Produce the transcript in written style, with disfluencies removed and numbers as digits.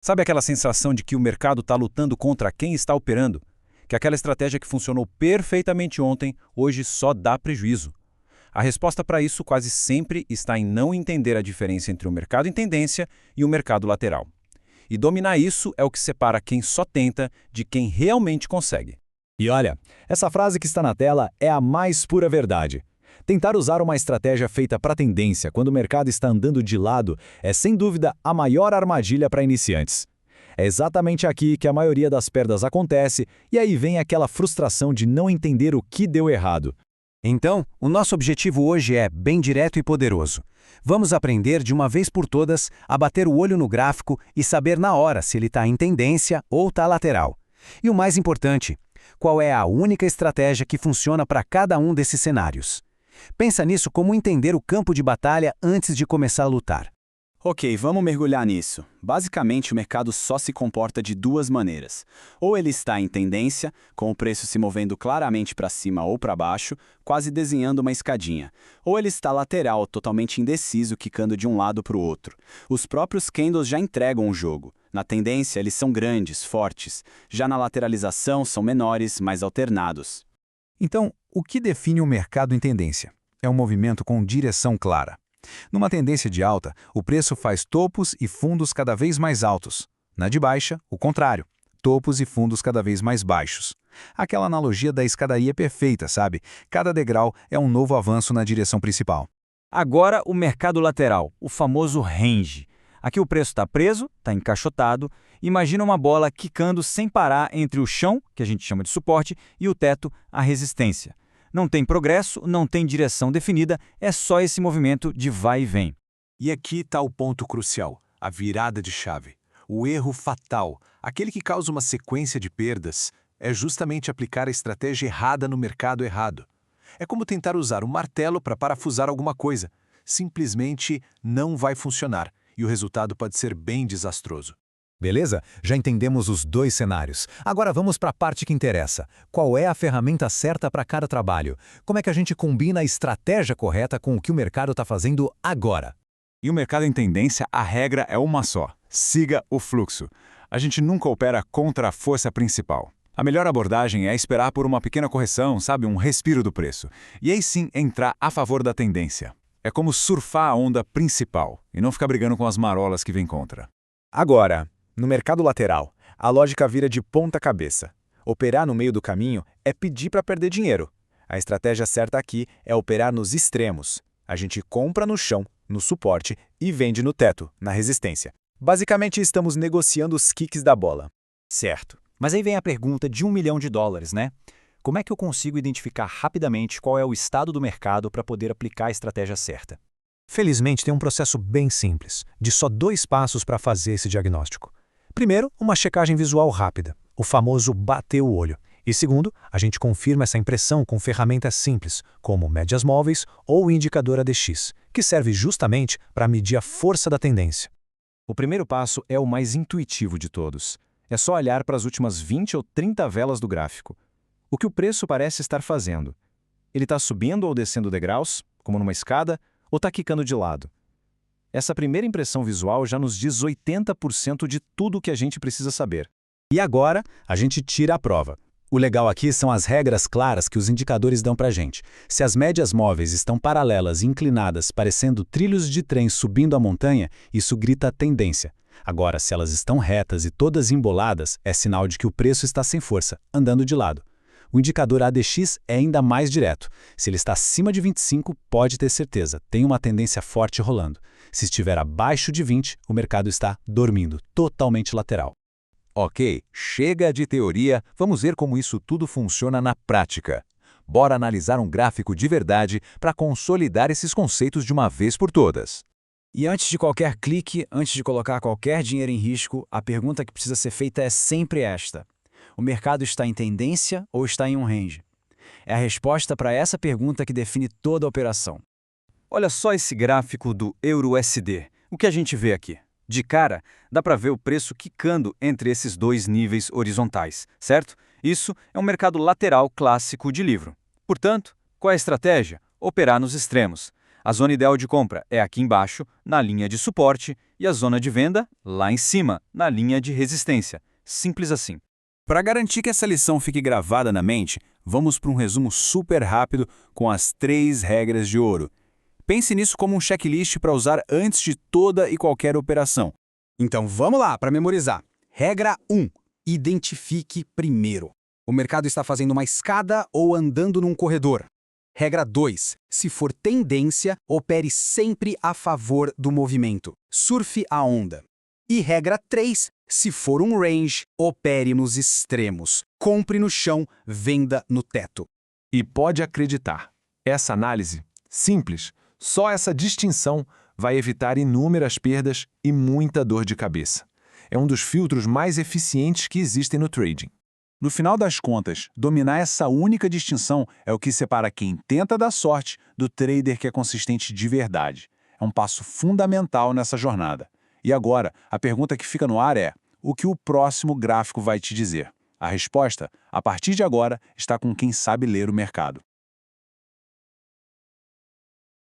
Sabe aquela sensação de que o mercado está lutando contra quem está operando? Que aquela estratégia que funcionou perfeitamente ontem, hoje só dá prejuízo. A resposta para isso quase sempre está em não entender a diferença entre o mercado em tendência e o mercado lateral. E dominar isso é o que separa quem só tenta de quem realmente consegue. E olha, essa frase que está na tela é a mais pura verdade. Tentar usar uma estratégia feita para tendência quando o mercado está andando de lado é, sem dúvida, a maior armadilha para iniciantes. É exatamente aqui que a maioria das perdas acontece e aí vem aquela frustração de não entender o que deu errado. Então, o nosso objetivo hoje é bem direto e poderoso. Vamos aprender de uma vez por todas a bater o olho no gráfico e saber na hora se ele está em tendência ou está lateral. E o mais importante, qual é a única estratégia que funciona para cada um desses cenários. Pensa nisso como entender o campo de batalha antes de começar a lutar. Ok, vamos mergulhar nisso. Basicamente, o mercado só se comporta de duas maneiras. Ou ele está em tendência, com o preço se movendo claramente para cima ou para baixo, quase desenhando uma escadinha. Ou ele está lateral, totalmente indeciso, quicando de um lado para o outro. Os próprios candles já entregam o jogo. Na tendência, eles são grandes, fortes. Já na lateralização, são menores, mais alternados. Então, o que define o mercado em tendência? É um movimento com direção clara. Numa tendência de alta, o preço faz topos e fundos cada vez mais altos. Na de baixa, o contrário, topos e fundos cada vez mais baixos. Aquela analogia da escadaria perfeita, sabe? Cada degrau é um novo avanço na direção principal. Agora, o mercado lateral, o famoso range. Aqui o preço está preso, está encaixotado. Imagina uma bola quicando sem parar entre o chão, que a gente chama de suporte, e o teto, a resistência. Não tem progresso, não tem direção definida, é só esse movimento de vai e vem. E aqui está o ponto crucial, a virada de chave. O erro fatal, aquele que causa uma sequência de perdas, é justamente aplicar a estratégia errada no mercado errado. É como tentar usar um martelo para parafusar alguma coisa. Simplesmente não vai funcionar e o resultado pode ser bem desastroso. Beleza? Já entendemos os dois cenários. Agora vamos para a parte que interessa. Qual é a ferramenta certa para cada trabalho? Como é que a gente combina a estratégia correta com o que o mercado está fazendo agora? E o mercado em tendência, a regra é uma só: siga o fluxo. A gente nunca opera contra a força principal. A melhor abordagem é esperar por uma pequena correção, sabe, um respiro do preço. E aí sim entrar a favor da tendência. É como surfar a onda principal e não ficar brigando com as marolas que vêm contra. Agora, no mercado lateral, a lógica vira de ponta cabeça. Operar no meio do caminho é pedir para perder dinheiro. A estratégia certa aqui é operar nos extremos. A gente compra no chão, no suporte, e vende no teto, na resistência. Basicamente, estamos negociando os kicks da bola. Certo. Mas aí vem a pergunta de $1 milhão, né? Como é que eu consigo identificar rapidamente qual é o estado do mercado para poder aplicar a estratégia certa? Felizmente, tem um processo bem simples, de só 2 passos para fazer esse diagnóstico. Primeiro, uma checagem visual rápida, o famoso bater o olho. E segundo, a gente confirma essa impressão com ferramentas simples, como médias móveis ou o indicador ADX, que serve justamente para medir a força da tendência. O primeiro passo é o mais intuitivo de todos. É só olhar para as últimas 20 ou 30 velas do gráfico. O que o preço parece estar fazendo? Ele está subindo ou descendo degraus, como numa escada, ou está quicando de lado? Essa primeira impressão visual já nos diz 80% de tudo o que a gente precisa saber. E agora, a gente tira a prova. O legal aqui são as regras claras que os indicadores dão para a gente. Se as médias móveis estão paralelas e inclinadas, parecendo trilhos de trem subindo a montanha, isso grita tendência. Agora, se elas estão retas e todas emboladas, é sinal de que o preço está sem força, andando de lado. O indicador ADX é ainda mais direto. Se ele está acima de 25, pode ter certeza, tem uma tendência forte rolando. Se estiver abaixo de 20, o mercado está dormindo, totalmente lateral. Ok, chega de teoria, vamos ver como isso tudo funciona na prática. Bora analisar um gráfico de verdade para consolidar esses conceitos de uma vez por todas. E antes de qualquer clique, antes de colocar qualquer dinheiro em risco, a pergunta que precisa ser feita é sempre esta: o mercado está em tendência ou está em um range? É a resposta para essa pergunta que define toda a operação. Olha só esse gráfico do EURUSD. O que a gente vê aqui? De cara, dá para ver o preço quicando entre esses dois níveis horizontais, certo? Isso é um mercado lateral clássico de livro. Portanto, qual é a estratégia? Operar nos extremos. A zona ideal de compra é aqui embaixo, na linha de suporte, e a zona de venda, lá em cima, na linha de resistência. Simples assim. Para garantir que essa lição fique gravada na mente, vamos para um resumo super rápido com as 3 regras de ouro. Pense nisso como um checklist para usar antes de toda e qualquer operação. Então vamos lá para memorizar. Regra 1. Identifique primeiro. O mercado está fazendo uma escada ou andando num corredor. Regra 2. Se for tendência, opere sempre a favor do movimento. Surfe a onda. E regra 3. Se for um range, opere nos extremos. Compre no chão, venda no teto. E pode acreditar, essa análise, simples, só essa distinção vai evitar inúmeras perdas e muita dor de cabeça. É um dos filtros mais eficientes que existem no trading. No final das contas, dominar essa única distinção é o que separa quem tenta dar sorte do trader que é consistente de verdade. É um passo fundamental nessa jornada. E agora, a pergunta que fica no ar é: o que o próximo gráfico vai te dizer? A resposta, a partir de agora, está com quem sabe ler o mercado.